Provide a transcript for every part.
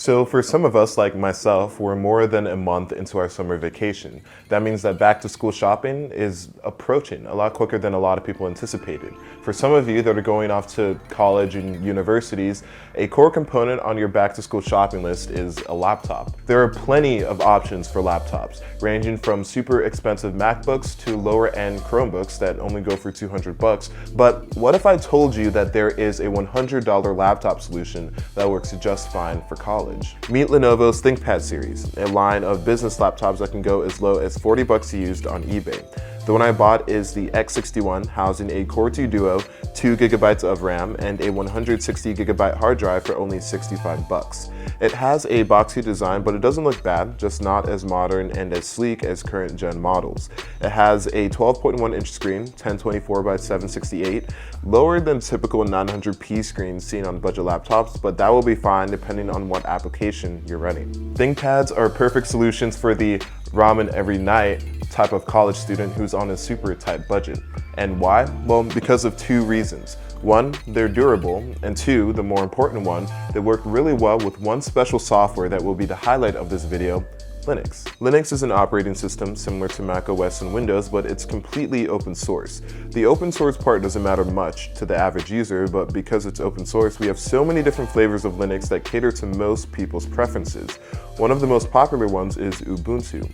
So for some of us, like myself, we're more than a month into our summer vacation. That means that back to school shopping is approaching a lot quicker than a lot of people anticipated. For some of you that are going off to college and universities, a core component on your back to school shopping list is a laptop. There are plenty of options for laptops, ranging from super expensive MacBooks to lower end Chromebooks that only go for $200. But what if I told you that there is a $100 laptop solution that works just fine for college? Meet Lenovo's ThinkPad series, a line of business laptops that can go as low as $40 used on eBay. The one I bought is the X61, housing a Core 2 Duo, 2 GB of RAM, and a 160 GB hard drive for only $65. It has a boxy design, but it doesn't look bad, just not as modern and as sleek as current gen models. It has a 12.1-inch screen, 1024 by 768, lower than typical 900p screens seen on budget laptops, but that will be fine depending on what application you're running. ThinkPads are perfect solutions for the ramen every night type of college student who's on a super tight budget. And why? Well, because of two reasons. One, they're durable, and two, the more important one, they work really well with one special software that will be the highlight of this video, Linux. Linux is an operating system similar to Mac OS and Windows, but it's completely open source. The open source part doesn't matter much to the average user, but because it's open source, we have so many different flavors of Linux that cater to most people's preferences. One of the most popular ones is Ubuntu.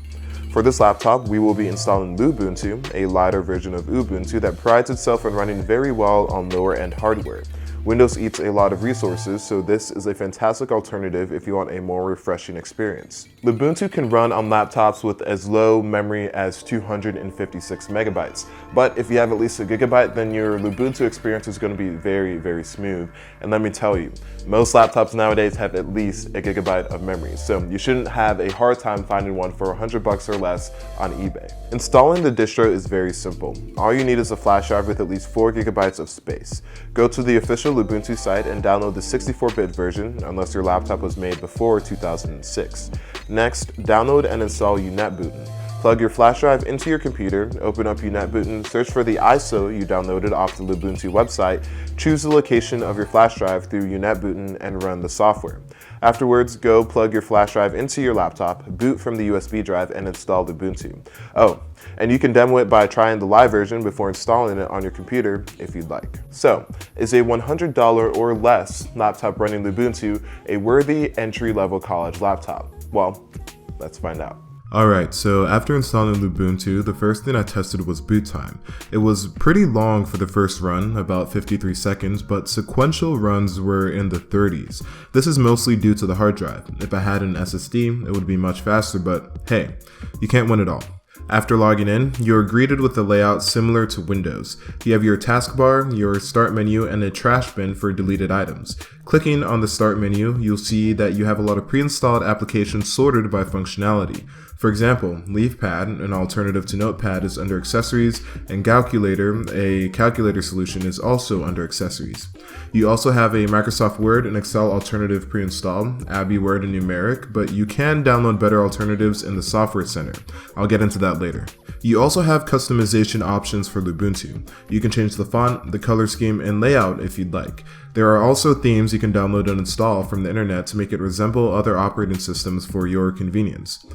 For this laptop, we will be installing Lubuntu, a lighter version of Ubuntu that prides itself on running very well on lower-end hardware. Windows eats a lot of resources, so this is a fantastic alternative if you want a more refreshing experience. Lubuntu can run on laptops with as low memory as 256 megabytes, but if you have at least a gigabyte, then your Lubuntu experience is going to be very, very smooth. And let me tell you, most laptops nowadays have at least a gigabyte of memory, so you shouldn't have a hard time finding one for $100 or less on eBay. Installing the distro is very simple. All you need is a flash drive with at least 4 gigabytes of space. Go to the official Lubuntu site and download the 64-bit version unless your laptop was made before 2006. Next, download and install UNetbootin. Plug your flash drive into your computer, open up UNetbootin, search for the ISO you downloaded off the Lubuntu website, choose the location of your flash drive through UNetbootin, and run the software. Afterwards, go plug your flash drive into your laptop, boot from the USB drive, and install Lubuntu. Oh, and you can demo it by trying the live version before installing it on your computer if you'd like. So, is a $100 or less laptop running Lubuntu a worthy entry-level college laptop? Well, let's find out. Alright, so after installing Lubuntu, the first thing I tested was boot time. It was pretty long for the first run, about 53 seconds, but sequential runs were in the 30s. This is mostly due to the hard drive. If I had an SSD, it would be much faster, but hey, you can't win it all. After logging in, you're greeted with a layout similar to Windows. You have your taskbar, your start menu, and a trash bin for deleted items. Clicking on the start menu, you'll see that you have a lot of pre-installed applications sorted by functionality. For example, LeafPad, an alternative to Notepad, is under Accessories, and Calculator, a calculator solution, is also under Accessories. You also have a Microsoft Word and Excel alternative pre-installed, Abby Word and Numeric, but you can download better alternatives in the Software Center. I'll get into that later. You also have customization options for Lubuntu. You can change the font, the color scheme, and layout if you'd like. There are also themes you can download and install from the internet to make it resemble other operating systems for your convenience.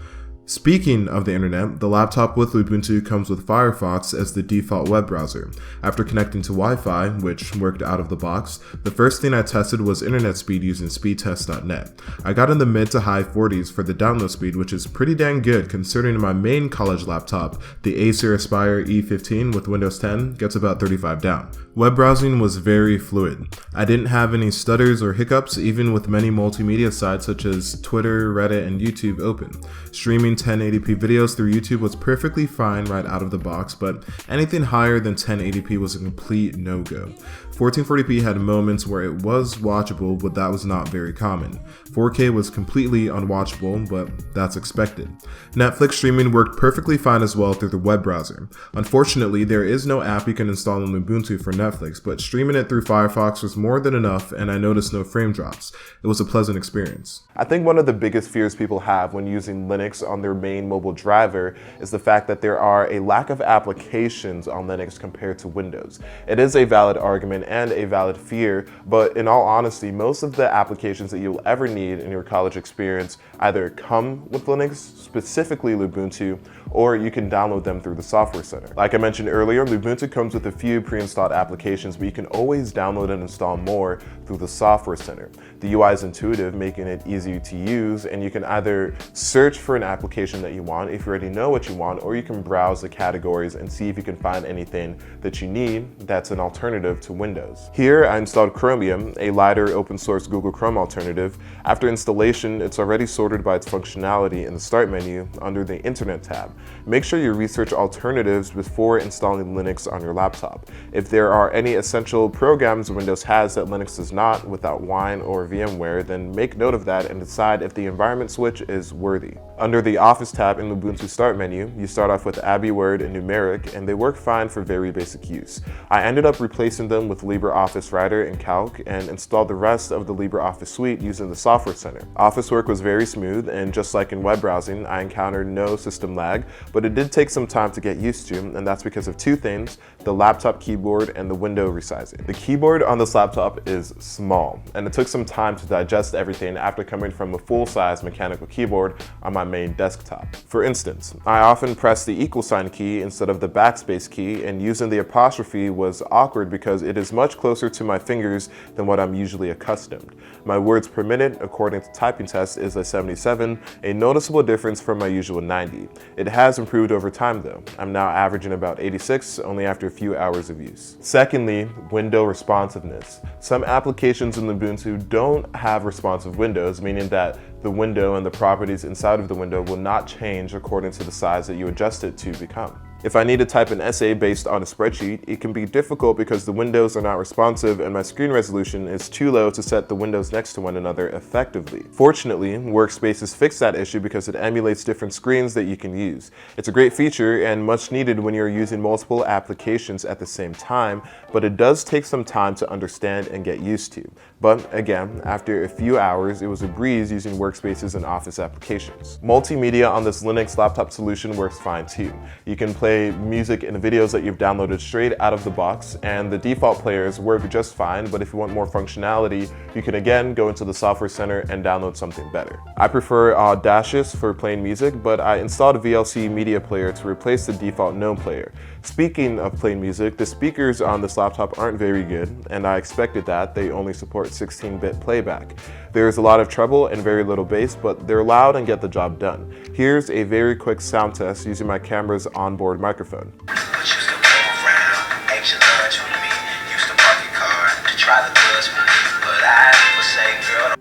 Speaking of the internet, the laptop with Lubuntu comes with Firefox as the default web browser. After connecting to Wi-Fi, which worked out of the box, the first thing I tested was internet speed using speedtest.net. I got in the mid to high 40s for the download speed, which is pretty dang good considering my main college laptop, the Acer Aspire E15 with Windows 10, gets about 35 down. Web browsing was very fluid. I didn't have any stutters or hiccups even with many multimedia sites such as Twitter, Reddit, and YouTube open. Streaming 1080p videos through YouTube was perfectly fine right out of the box, but anything higher than 1080p was a complete no-go. 1440p had moments where it was watchable, but that was not very common. 4K was completely unwatchable, but that's expected. Netflix streaming worked perfectly fine as well through the web browser. Unfortunately, there is no app you can install on Lubuntu for Netflix, but streaming it through Firefox was more than enough, and I noticed no frame drops. It was a pleasant experience. I think one of the biggest fears people have when using Linux on their main mobile driver is the fact that there are a lack of applications on Linux compared to Windows. It is a valid argument, and a valid fear, but in all honesty, most of the applications that you'll ever need in your college experience either come with Linux, specifically Lubuntu, or you can download them through the Software Center. Like I mentioned earlier, Lubuntu comes with a few pre-installed applications, but you can always download and install more through the Software Center. The UI is intuitive, making it easy to use, and you can either search for an application that you want if you already know what you want, or you can browse the categories and see if you can find anything that you need that's an alternative to Windows. Here, I installed Chromium, a lighter open source Google Chrome alternative. After installation, it's already sorted by its functionality in the Start menu under the Internet tab. Make sure you research alternatives before installing Linux on your laptop. If there are any essential programs Windows has that Linux does not, without Wine or VMware, then make note of that and decide if the environment switch is worthy. Under the Office tab in Lubuntu Start menu, you start off with Abby Word and Numeric, and they work fine for very basic use. I ended up replacing them with LibreOffice Writer and Calc and installed the rest of the LibreOffice suite using the Software Center. Office work was very smooth, and just like in web browsing, I encountered no system lag, but it did take some time to get used to, and that's because of two things: the laptop keyboard and the window resizing. The keyboard on this laptop is small, and it took some time to digest everything after coming from a full-size mechanical keyboard on my main desktop. For instance, I often press the =sign key instead of the backspace key, and using the apostrophe was awkward because it is much closer to my fingers than what I'm usually accustomed. My words per minute, according to Typing Test, is a 77, a noticeable difference from my usual 90. It has improved over time though. I'm now averaging about 86 only after a few hours of use. Secondly, window responsiveness. Some applications in Lubuntu don't have responsive windows, meaning that the window and the properties inside of the window will not change according to the size that you adjust it to become. If I need to type an essay based on a spreadsheet, it can be difficult because the windows are not responsive and my screen resolution is too low to set the windows next to one another effectively. Fortunately, Workspaces fixed that issue because it emulates different screens that you can use. It's a great feature and much needed when you're using multiple applications at the same time, but it does take some time to understand and get used to. But again, after a few hours, it was a breeze using Workspaces and Office applications. Multimedia on this Linux laptop solution works fine too. You can play music and videos that you've downloaded straight out of the box, and the default players work just fine, but if you want more functionality, you can again go into the Software Center and download something better. I prefer Audacious for playing music, but I installed a VLC media player to replace the default GNOME player. Speaking of playing music, the speakers on this laptop aren't very good, and I expected that. They only support 16-bit playback. There's a lot of treble and very little bass, but they're loud and get the job done. Here's a very quick sound test using my camera's onboard microphone.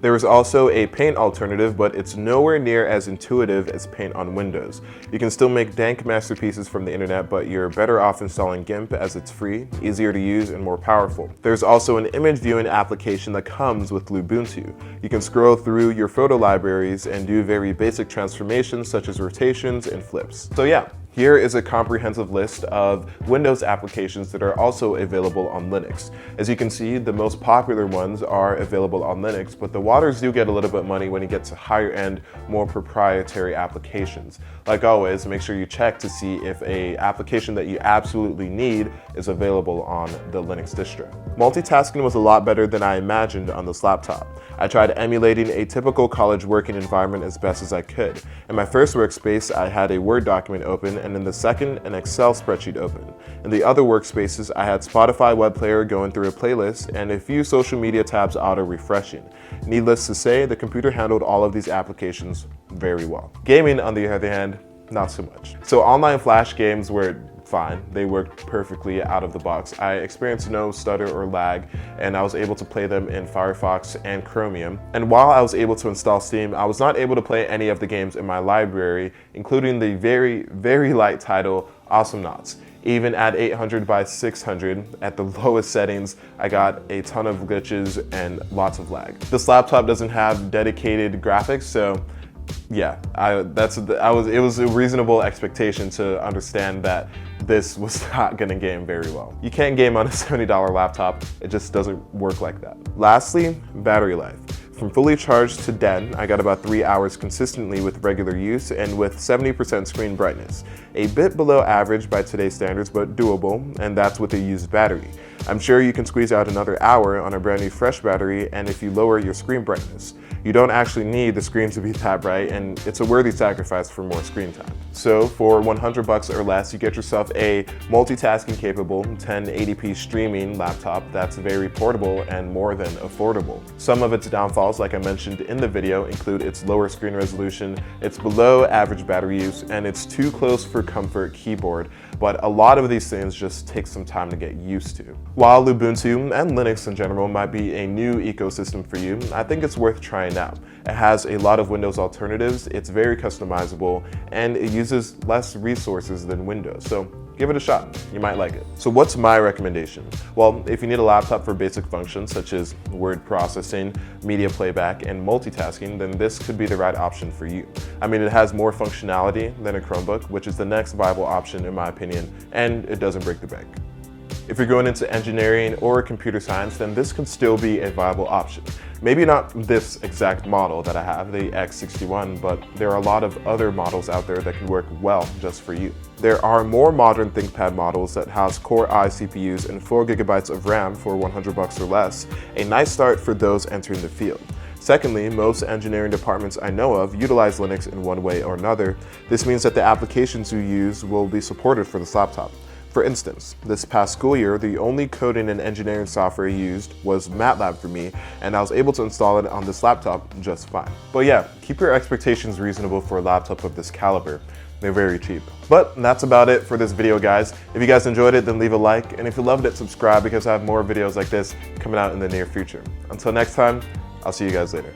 There is also a Paint alternative, but it's nowhere near as intuitive as Paint on Windows. You can still make dank masterpieces from the internet, but you're better off installing GIMP as it's free, easier to use, and more powerful. There's also an image viewing application that comes with Lubuntu. You can scroll through your photo libraries and do very basic transformations such as rotations and flips. So yeah. Here is a comprehensive list of Windows applications that are also available on Linux. As you can see, the most popular ones are available on Linux, but the waters do get a little bit muddy when you get to higher end, more proprietary applications. Like always, make sure you check to see if an application that you absolutely need is available on the Linux distro. Multitasking was a lot better than I imagined on this laptop. I tried emulating a typical college working environment as best as I could. In my first workspace, I had a Word document open, and in the second, an Excel spreadsheet open. In the other workspaces, I had Spotify web player going through a playlist and a few social media tabs auto-refreshing. Needless to say, the computer handled all of these applications very well. Gaming, on the other hand, not so much. So online Flash games were fine. They worked perfectly out of the box. I experienced no stutter or lag, and I was able to play them in Firefox and Chromium. And while I was able to install Steam, I was not able to play any of the games in my library, including the very, very light title, Awesomenauts. Even at 800 by 600, at the lowest settings, I got a ton of glitches and lots of lag. This laptop doesn't have dedicated graphics, so yeah, it was a reasonable expectation to understand that this was not gonna game very well. You can't game on a $70 laptop, it just doesn't work like that. Lastly, battery life. From fully charged to dead, I got about 3 hours consistently with regular use and with 70% screen brightness. A bit below average by today's standards, but doable, and that's with a used battery. I'm sure you can squeeze out another hour on a brand new fresh battery, and if you lower your screen brightness. You don't actually need the screen to be that bright, and it's a worthy sacrifice for more screen time. So for $100 or less, you get yourself a multitasking capable 1080p streaming laptop that's very portable and more than affordable. Some of its downfalls, like I mentioned in the video, include its lower screen resolution, its below average battery use, and its too close for comfort keyboard, but a lot of these things just take some time to get used to. While Lubuntu and Linux in general might be a new ecosystem for you, I think it's worth trying out. It has a lot of Windows alternatives, it's very customizable, and it uses less resources than Windows, so give it a shot. You might like it. So what's my recommendation? Well, if you need a laptop for basic functions such as word processing, media playback, and multitasking, then this could be the right option for you. I mean, it has more functionality than a Chromebook, which is the next viable option in my opinion, and it doesn't break the bank. If you're going into engineering or computer science, then this could still be a viable option. Maybe not this exact model that I have, the X61, but there are a lot of other models out there that can work well just for you. There are more modern ThinkPad models that house Core i CPUs and 4 GB of RAM for $100 or less, a nice start for those entering the field. Secondly, most engineering departments I know of utilize Linux in one way or another. This means that the applications you use will be supported for this laptop. For instance, this past school year, the only coding and engineering software used was MATLAB for me, and I was able to install it on this laptop just fine. But yeah, keep your expectations reasonable for a laptop of this caliber. They're very cheap. But that's about it for this video, guys. If you guys enjoyed it, then leave a like, and if you loved it, subscribe because I have more videos like this coming out in the near future. Until next time, I'll see you guys later.